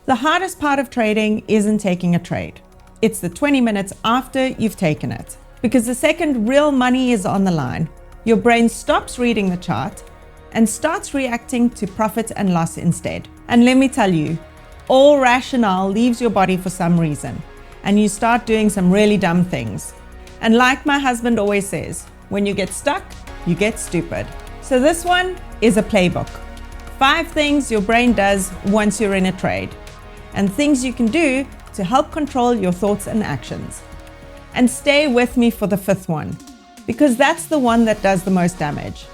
The hardest part of trading isn't taking a trade. It's the 20 minutes after you've taken it. Because the second real money is on the line, your brain stops reading the chart and starts reacting to profit and loss instead. And let me tell you, all rationale leaves your body for some reason, and you start doing some really dumb things. And like my husband always says, when you get stuck, you get stupid. So this one is a playbook. 5 things your brain does once you're in a trade, and things you can do to help control your thoughts and actions. And stay with me for the 5th one, because that's the one that does the most damage.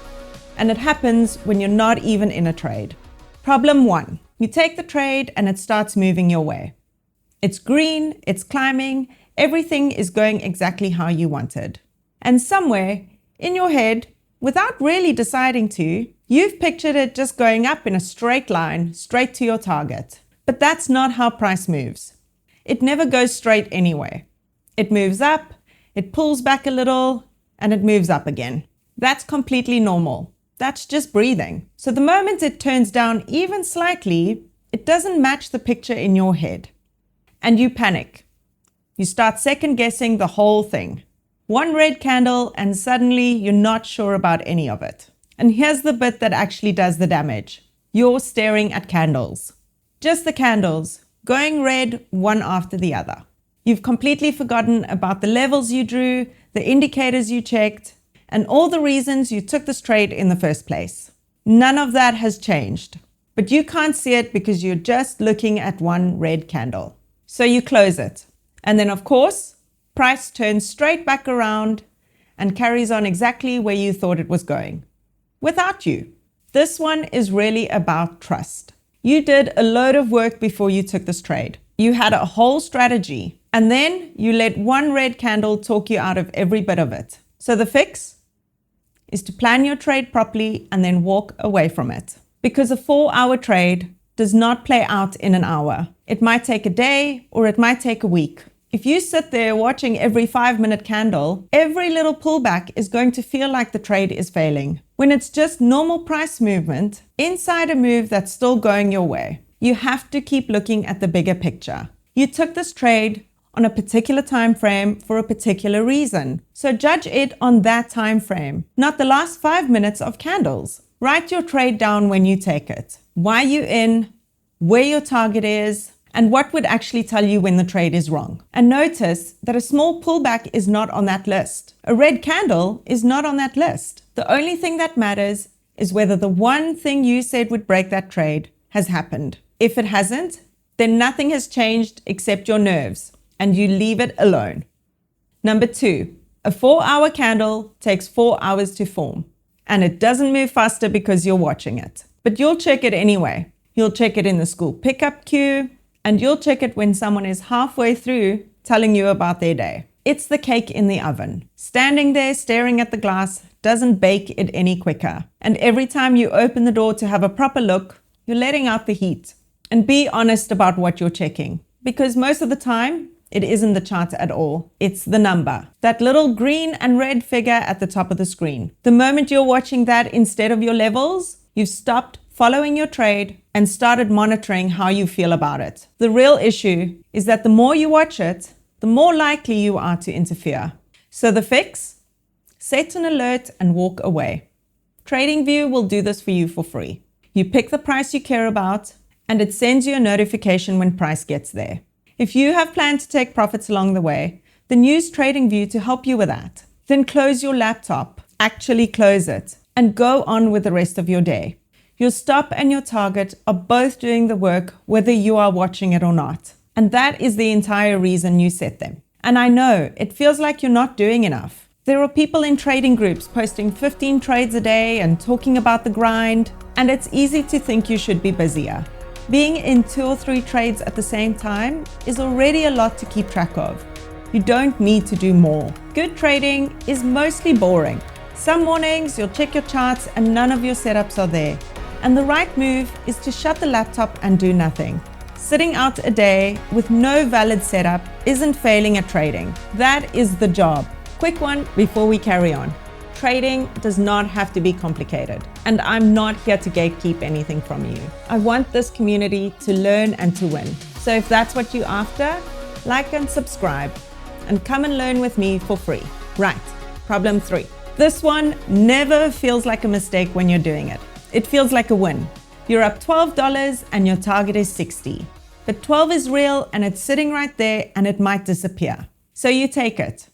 And it happens when you're not even in a trade. Problem 1. You take the trade and it starts moving your way. It's green, it's climbing, everything is going exactly how you wanted. And somewhere in your head, without really deciding to, you've pictured it just going up in a straight line, straight to your target. But that's not how price moves. It never goes straight anyway. It moves up, it pulls back a little, and it moves up again. That's completely normal. That's just breathing. So the moment it turns down even slightly, it doesn't match the picture in your head. And you panic. You start second guessing the whole thing. One red candle and suddenly you're not sure about any of it. And here's the bit that actually does the damage. You're staring at candles. Just the candles, going red one after the other. You've completely forgotten about the levels you drew, the indicators you checked, and all the reasons you took this trade in the first place. None of that has changed, but you can't see it because you're just looking at one red candle. So you close it. And then of course, price turns straight back around and carries on exactly where you thought it was going. Without you. This one is really about trust. You did a load of work before you took this trade. You had a whole strategy, and then you let one red candle talk you out of every bit of it. So the fix is to plan your trade properly and then walk away from it. Because a 4-hour trade does not play out in an hour. It might take a day or it might take a week. If you sit there watching every 5-minute candle, every little pullback is going to feel like the trade is failing. When it's just normal price movement inside a move that's still going your way. You have to keep looking at the bigger picture. You took this trade on a particular time frame for a particular reason. So judge it on that time frame, not the last 5 minutes of candles. Write your trade down when you take it. Why you're in, where your target is, and what would actually tell you when the trade is wrong. And notice that a small pullback is not on that list. A red candle is not on that list. The only thing that matters is whether the one thing you said would break that trade has happened. If it hasn't, then nothing has changed except your nerves, and you leave it alone. Number 2, a 4-hour candle takes 4 hours to form, and it doesn't move faster because you're watching it. But you'll check it anyway. You'll check it in the school pickup queue, and you'll check it when someone is halfway through telling you about their day. It's the cake in the oven. Standing there staring at the glass doesn't bake it any quicker. And every time you open the door to have a proper look, you're letting out the heat. And be honest about what you're checking. Because most of the time, it isn't the chart at all. It's the number. That little green and red figure at the top of the screen. The moment you're watching that instead of your levels, you've stopped following your trade and started monitoring how you feel about it. The real issue is that the more you watch it, the more likely you are to interfere. So the fix? Set an alert and walk away. TradingView will do this for you for free. You pick the price you care about, and it sends you a notification when price gets there. If you have planned to take profits along the way, then use TradingView to help you with that. Then close your laptop, actually close it, and go on with the rest of your day. Your stop and your target are both doing the work whether you are watching it or not. And that is the entire reason you set them. And I know it feels like you're not doing enough. There are people in trading groups posting 15 trades a day and talking about the grind, and it's easy to think you should be busier. Being in 2 or 3 trades at the same time is already a lot to keep track of. You don't need to do more. Good trading is mostly boring. Some mornings you'll check your charts and none of your setups are there. And the right move is to shut the laptop and do nothing. Sitting out a day with no valid setup isn't failing at trading. That is the job. Quick one before we carry on. Trading does not have to be complicated, and I'm not here to gatekeep anything from you. I want this community to learn and to win. So if that's what you're after, like and subscribe, and come and learn with me for free. Right, problem 3. This one never feels like a mistake when you're doing it. It feels like a win. You're up $12 and your target is 60. But 12 is real and it's sitting right there and it might disappear. So you take it.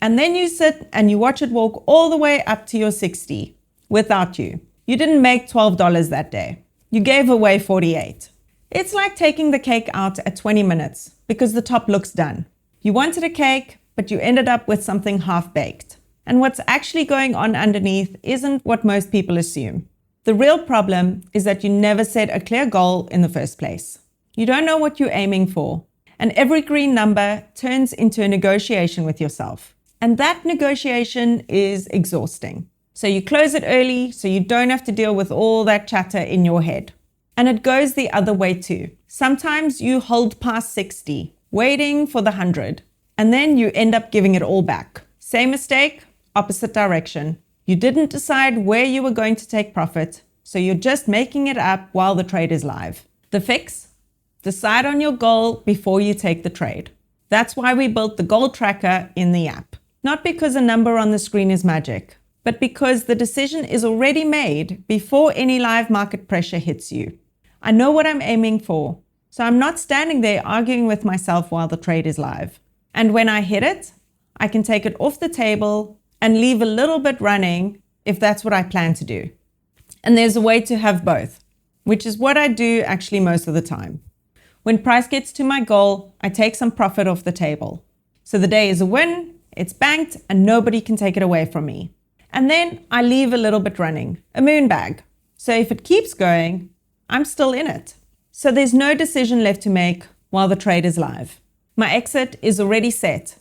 And then you sit and you watch it walk all the way up to your 60 without you. You didn't make $12 that day. You gave away 48. It's like taking the cake out at 20 minutes because the top looks done. You wanted a cake, but you ended up with something half-baked. And what's actually going on underneath isn't what most people assume. The real problem is that you never set a clear goal in the first place. You don't know what you're aiming for. And every green number turns into a negotiation with yourself. And that negotiation is exhausting. So you close it early so you don't have to deal with all that chatter in your head. And it goes the other way too. Sometimes you hold past 60, waiting for the 100, and then you end up giving it all back. Same mistake, opposite direction. You didn't decide where you were going to take profit, so you're just making it up while the trade is live. The fix? Decide on your goal before you take the trade. That's why we built the goal tracker in the app. Not because a number on the screen is magic, but because the decision is already made before any live market pressure hits you. I know what I'm aiming for, so I'm not standing there arguing with myself while the trade is live. And when I hit it, I can take it off the table and leave a little bit running if that's what I plan to do. And there's a way to have both, which is what I do actually most of the time. When price gets to my goal, I take some profit off the table. So the day is a win, it's banked, and nobody can take it away from me. And then I leave a little bit running, a moon bag. So if it keeps going, I'm still in it. So there's no decision left to make while the trade is live. My exit is already set.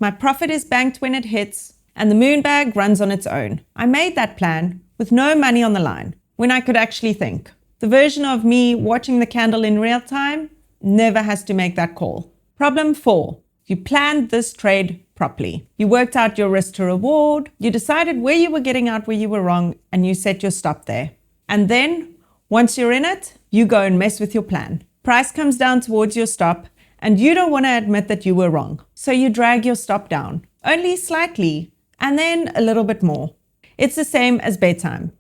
My profit is banked when it hits, and the moon bag runs on its own. I made that plan with no money on the line, when I could actually think. The version of me watching the candle in real time never has to make that call. Problem 4. You planned this trade properly. You worked out your risk to reward, you decided where you were getting out where you were wrong, and you set your stop there. And then, once you're in it, you go and mess with your plan. Price comes down towards your stop, and you don't want to admit that you were wrong. So you drag your stop down, only slightly, and then a little bit more. It's the same as bedtime.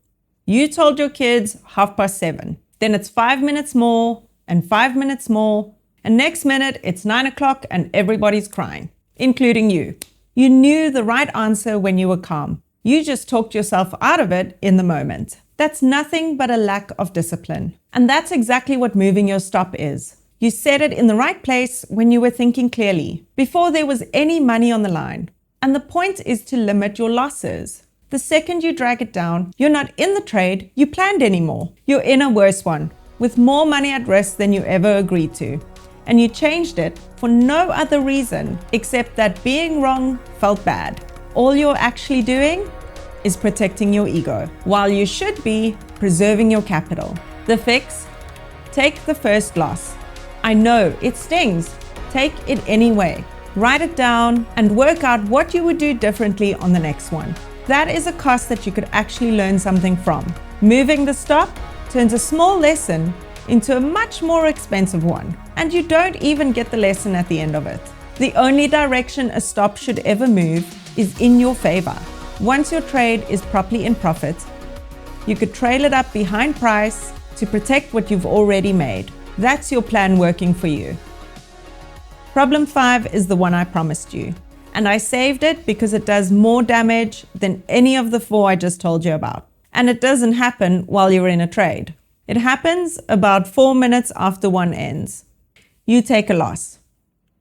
You told your kids 7:30. Then it's 5 minutes more, and 5 minutes more, and next minute it's 9 o'clock and everybody's crying, including you. You knew the right answer when you were calm. You just talked yourself out of it in the moment. That's nothing but a lack of discipline. And that's exactly what moving your stop is. You set it in the right place when you were thinking clearly, before there was any money on the line. And the point is to limit your losses. The second you drag it down, you're not in the trade you planned anymore. You're in a worse one, with more money at risk than you ever agreed to. And you changed it for no other reason except that being wrong felt bad. All you're actually doing is protecting your ego, while you should be preserving your capital. The fix? Take the first loss. I know it stings. Take it anyway. Write it down and work out what you would do differently on the next one. That is a cost that you could actually learn something from. Moving the stop turns a small lesson into a much more expensive one, and you don't even get the lesson at the end of it. The only direction a stop should ever move is in your favor. Once your trade is properly in profit, you could trail it up behind price to protect what you've already made. That's your plan working for you. Problem 5 is the one I promised you, and I saved it because it does more damage than any of the 4 I just told you about. And it doesn't happen while you're in a trade. It happens about 4 minutes after one ends. You take a loss.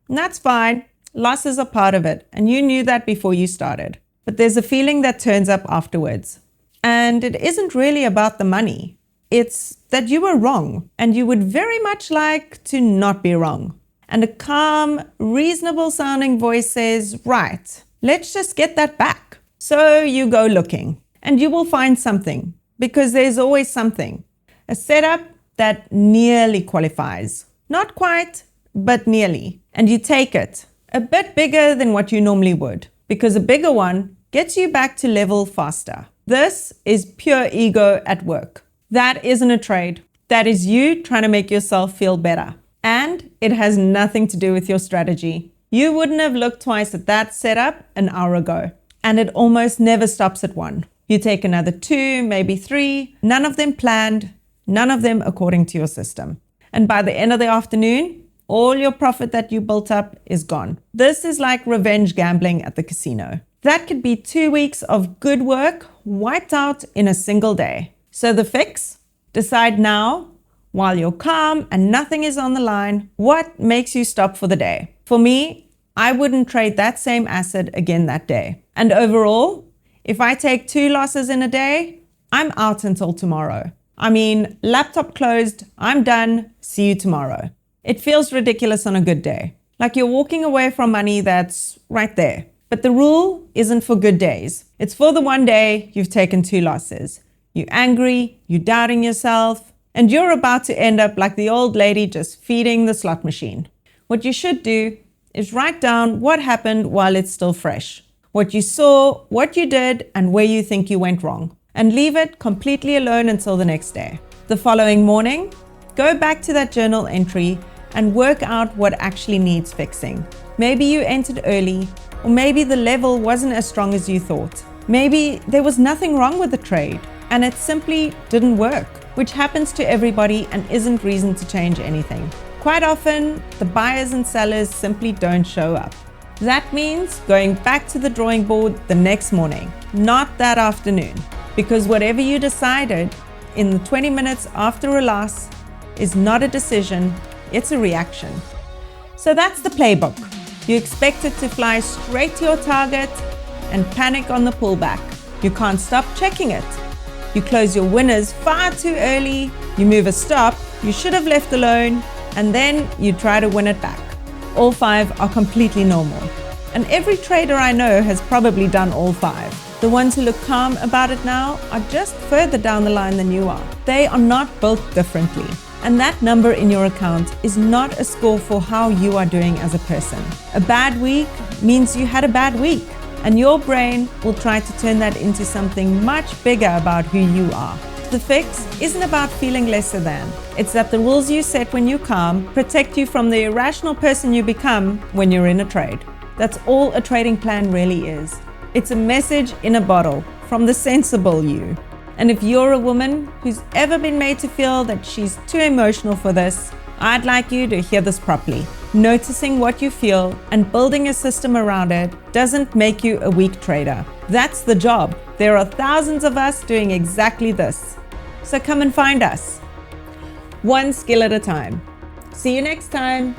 And that's fine. Losses are part of it, and you knew that before you started. But there's a feeling that turns up afterwards. And it isn't really about the money. It's that you were wrong, and you would very much like to not be wrong. And a calm, reasonable sounding voice says, right, let's just get that back. So you go looking, and you will find something, because there's always something. A setup that nearly qualifies. Not quite, but nearly. And you take it. A bit bigger than what you normally would, because a bigger one gets you back to level faster. This is pure ego at work. That isn't a trade. That is you trying to make yourself feel better. And it has nothing to do with your strategy. You wouldn't have looked twice at that setup an hour ago. And it almost never stops at 1. You take another 2, maybe 3, none of them planned, none of them according to your system. And by the end of the afternoon, all your profit that you built up is gone. This is like revenge gambling at the casino. That could be 2 weeks of good work wiped out in a single day. So the fix? Decide now, while you're calm and nothing is on the line, what makes you stop for the day. For me, I wouldn't trade that same asset again that day. And overall, if I take 2 losses in a day, I'm out until tomorrow. I mean, laptop closed, I'm done, see you tomorrow. It feels ridiculous on a good day, like you're walking away from money that's right there. But the rule isn't for good days. It's for the one day you've taken 2 losses. You're angry, you're doubting yourself, and you're about to end up like the old lady just feeding the slot machine. What you should do is write down what happened while it's still fresh. What you saw, what you did, and where you think you went wrong. And leave it completely alone until the next day. The following morning, go back to that journal entry and work out what actually needs fixing. Maybe you entered early, or maybe the level wasn't as strong as you thought. Maybe there was nothing wrong with the trade, and it simply didn't work, which happens to everybody and isn't reason to change anything. Quite often, the buyers and sellers simply don't show up. That means going back to the drawing board the next morning, not that afternoon, because whatever you decided in the 20 minutes after a loss is not a decision, it's a reaction. So that's the playbook. You expect it to fly straight to your target and panic on the pullback. You can't stop checking it. You close your winners far too early, you move a stop you should have left alone, and then you try to win it back. All 5 are completely normal. And every trader I know has probably done all 5. The ones who look calm about it now are just further down the line than you are. They are not built differently. And that number in your account is not a score for how you are doing as a person. A bad week means you had a bad week. And your brain will try to turn that into something much bigger about who you are. The fix isn't about feeling lesser than. It's that the rules you set when you're calm protect you from the irrational person you become when you're in a trade. That's all a trading plan really is. It's a message in a bottle from the sensible you. And if you're a woman who's ever been made to feel that she's too emotional for this, I'd like you to hear this properly. Noticing what you feel and building a system around it doesn't make you a weak trader. That's the job. There are thousands of us doing exactly this. So come and find us. One skill at a time. See you next time.